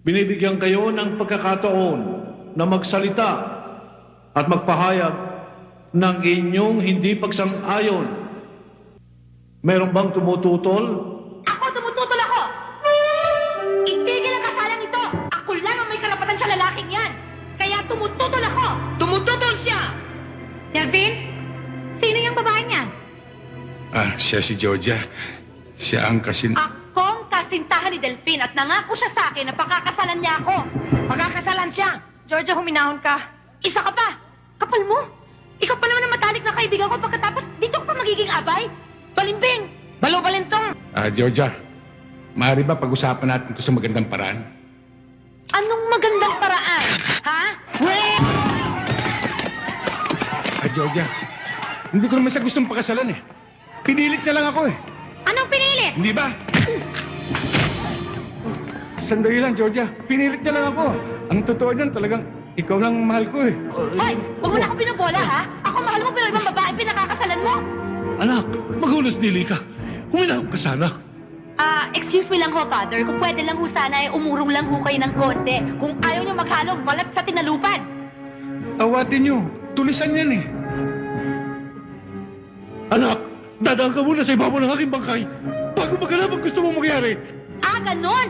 Binibigyan kayo ng pagkakataon na magsalita at magpahayag ng inyong hindi pagsang-ayon. Meron bang tumututol? Ako, tumututol ako! Itigil ang kasalang ito! Ako lang ang may karapatan sa lalaking yan! Kaya tumututol ako! Tumututol siya! Delvin, sino yung babae niyan? Siya si Georgia. Siya ang Akong kasintahan ni Delphine at nangako siya sa akin na pakakasalan niya ako. Pagkakasalan siya! Georgia, huminahon ka. Isa ka pa! Kapal mo! Ikaw pa naman ang matalik na kaibigan ko pagkatapos dito ka pa magiging abay? Balimbing! Balo-balintong! Georgia, maaari ba pag-usapan natin ito sa magandang paraan? Anong magandang paraan? Ha? Georgia, hindi ko naman siya gustong pakasalan eh. Pinilit niya lang ako eh. Anong pinilit? Hindi ba? Sandali lang, Georgia. Pinilit niya lang ako. Ang totoo niyan, talagang ikaw lang ang mahal ko eh. Hoy, huwag mo na ako binubola, ha? Ako mahal mo pero ibang babae pinakakasalan mo. Anak, magulos dili ka. Huminahon ka sana. Excuse me lang ho, Father. Kung pwede lang ho sana, umurong lang ho kayo ng konti. Kung ayaw niyo maghalong balat sa tinalupad. Awatin niyo. Tulisan yan eh. Anak, dadaan ka muna sa ibabaw ng aking bangkay bago maghanap ang gusto mong mangyari. Ganon!